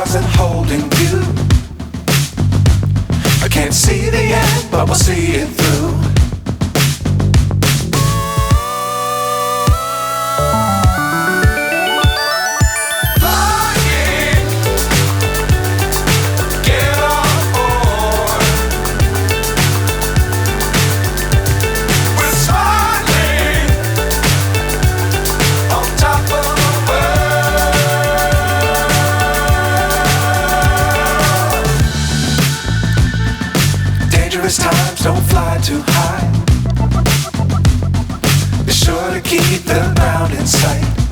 stars and holding you. I can't see the end, but we'll see it through. Times don't fly too high. Be sure to keep the ground in sight.